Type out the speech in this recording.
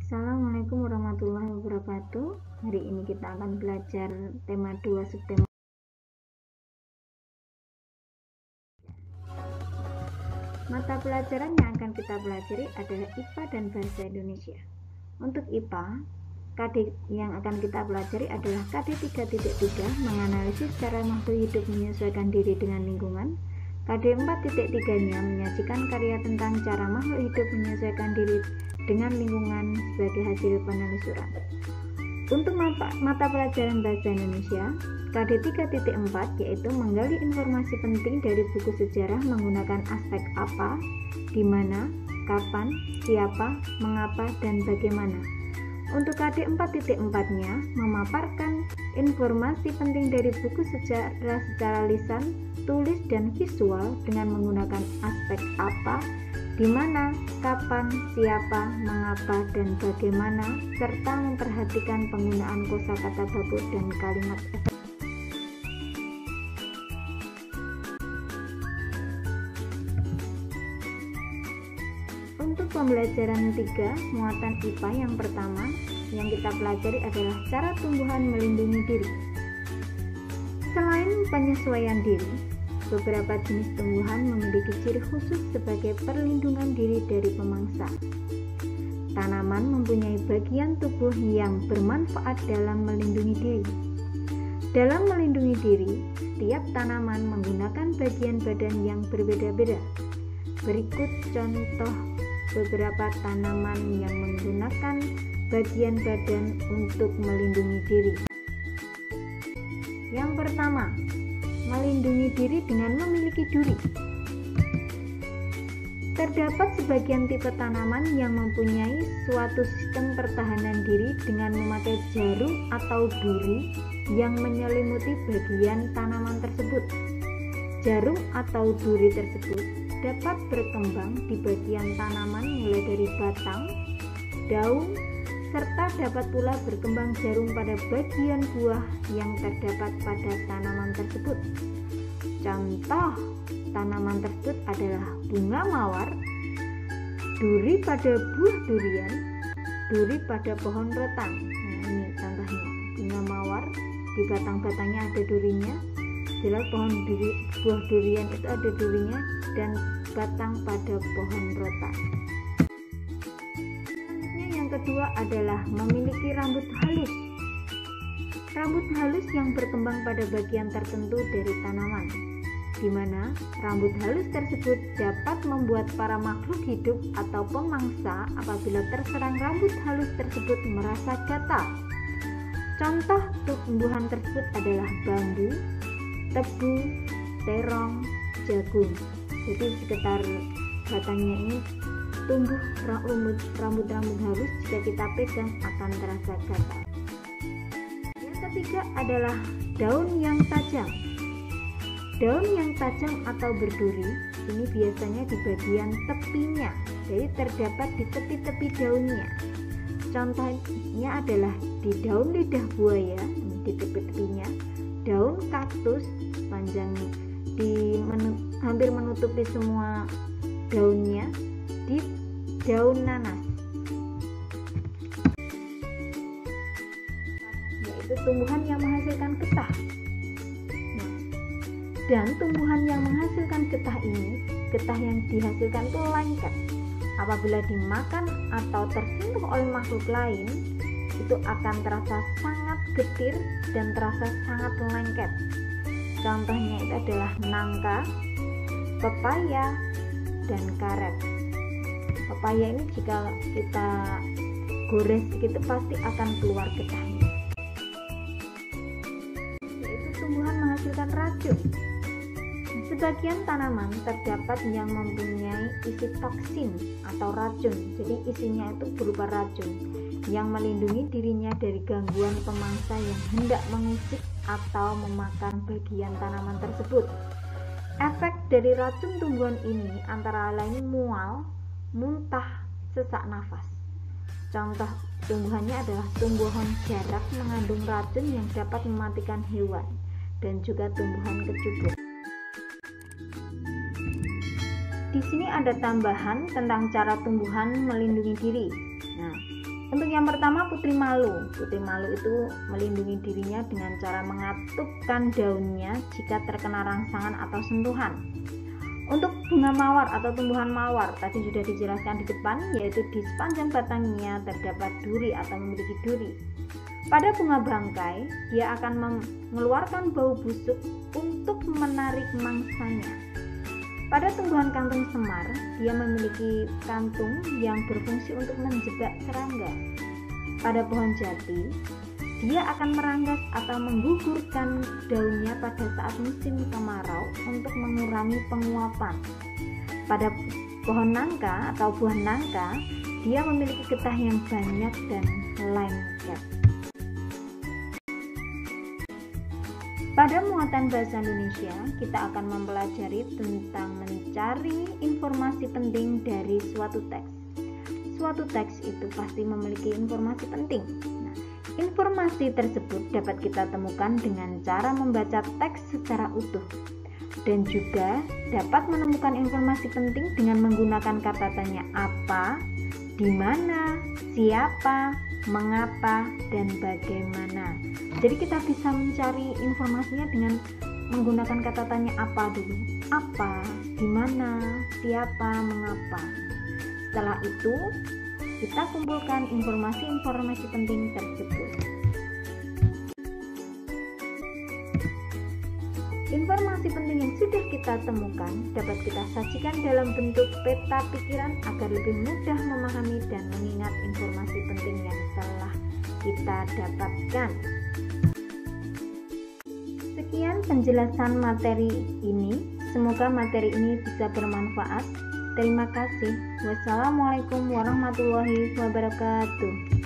Assalamualaikum warahmatullahi wabarakatuh. Hari ini kita akan belajar tema 2 subtema. Mata pelajaran yang akan kita pelajari adalah IPA dan Bahasa Indonesia. Untuk IPA, KD yang akan kita pelajari adalah KD 3.3 menganalisis cara makhluk hidup menyesuaikan diri dengan lingkungan. KD 4.3-nya menyajikan karya tentang cara makhluk hidup menyesuaikan diri dengan lingkungan sebagai hasil penelusuran. Untuk mata pelajaran Bahasa Indonesia, KD 3.4 yaitu menggali informasi penting dari buku sejarah menggunakan aspek apa, di mana, kapan, siapa, mengapa, dan bagaimana. Untuk KD 4.4-nya memaparkan informasi penting dari buku sejarah secara lisan, tulis, dan visual dengan menggunakan aspek apa, di mana, kapan, siapa, mengapa, dan bagaimana, serta memperhatikan penggunaan kosakata baku dan kalimat efek. Untuk pembelajaran 3, muatan IPA yang pertama yang kita pelajari adalah cara tumbuhan melindungi diri. Selain penyesuaian diri, beberapa jenis tumbuhan memiliki ciri khusus sebagai perlindungan diri dari pemangsa. Tanaman mempunyai bagian tubuh yang bermanfaat dalam melindungi diri. Dalam melindungi diri, setiap tanaman menggunakan bagian badan yang berbeda-beda. Berikut contoh beberapa tanaman yang menggunakan bagian badan untuk melindungi diri. Yang pertama, melindungi diri dengan memiliki duri. Terdapat sebagian tipe tanaman yang mempunyai suatu sistem pertahanan diri dengan memakai jarum atau duri yang menyelimuti bagian tanaman tersebut. Jarum atau duri tersebut dapat berkembang di bagian tanaman mulai dari batang, daun, serta dapat pula berkembang jarum pada bagian buah yang terdapat pada tanaman tersebut. Contoh tanaman tersebut adalah bunga mawar, duri pada buah durian, duri pada pohon rotan. Nah, ini contohnya, bunga mawar, di batang-batangnya ada durinya, jelas buah durian itu ada durinya, dan batang pada pohon rotan. Kedua adalah memiliki rambut halus. Rambut halus yang berkembang pada bagian tertentu dari tanaman, di mana rambut halus tersebut dapat membuat para makhluk hidup atau pemangsa apabila terserang rambut halus tersebut merasa gatal. Contoh tumbuhan tersebut adalah bambu, tebu, terong, jagung. Jadi sekitar batangnya ini tumbuh rambut-rambut halus, jika kita pegang akan terasa gatal. Yang ketiga adalah daun yang tajam. Daun yang tajam atau berduri ini biasanya di bagian tepinya, jadi terdapat di tepi-tepi daunnya. Contohnya adalah di daun lidah buaya, di tepi-tepinya, daun kaktus panjang hampir menutupi semua daunnya, di daun nanas, yaitu tumbuhan yang menghasilkan getah. Dan tumbuhan yang menghasilkan getah ini, getah yang dihasilkan itu lengket. Apabila dimakan atau tersentuh oleh makhluk lain, itu akan terasa sangat getir dan terasa sangat lengket. Contohnya itu adalah nangka, pepaya, dan karet. Pepaya ini jika kita gores sedikit pasti akan keluar getahnya. Yaitu tumbuhan menghasilkan racun. Sebagian tanaman terdapat yang mempunyai isi toksin atau racun. Jadi isinya itu berupa racun yang melindungi dirinya dari gangguan pemangsa yang hendak mengusik atau memakan bagian tanaman tersebut. Efek dari racun tumbuhan ini antara lain mual, muntah, sesak nafas. Contoh tumbuhannya adalah tumbuhan jarak mengandung racun yang dapat mematikan hewan, dan juga tumbuhan kecubung. Di sini ada tambahan tentang cara tumbuhan melindungi diri. Nah, Untuk yang pertama, putri malu. Putri malu itu melindungi dirinya dengan cara mengatupkan daunnya jika terkena rangsangan atau sentuhan. Untuk bunga mawar atau tumbuhan mawar, tadi sudah dijelaskan di depan, yaitu di sepanjang batangnya terdapat duri atau memiliki duri. Pada bunga bangkai, dia akan mengeluarkan bau busuk untuk menarik mangsanya. Pada tumbuhan kantung semar, dia memiliki kantung yang berfungsi untuk menjebak serangga. Pada pohon jati, dia akan meranggas atau menggugurkan daunnya pada saat musim kemarau untuk mengurangi penguapan. Pada pohon nangka atau buah nangka, dia memiliki getah yang banyak dan lengket. Pada muatan bahasa Indonesia, kita akan mempelajari tentang mencari informasi penting dari suatu teks. Suatu teks itu pasti memiliki informasi penting. Nah, informasi tersebut dapat kita temukan dengan cara membaca teks secara utuh, dan juga dapat menemukan informasi penting dengan menggunakan kata tanya apa, di mana, siapa, mengapa, dan bagaimana. Jadi kita bisa mencari informasinya dengan menggunakan kata tanya apa dulu. Apa, di mana, siapa, mengapa. Setelah itu, kita kumpulkan informasi-informasi penting tersebut. Informasi penting yang sudah kita temukan dapat kita sajikan dalam bentuk peta pikiran agar lebih mudah memahami dan mengingat informasi penting yang telah kita dapatkan. Sekian penjelasan materi ini. Semoga materi ini bisa bermanfaat. Terima kasih. Wassalamualaikum warahmatullahi wabarakatuh.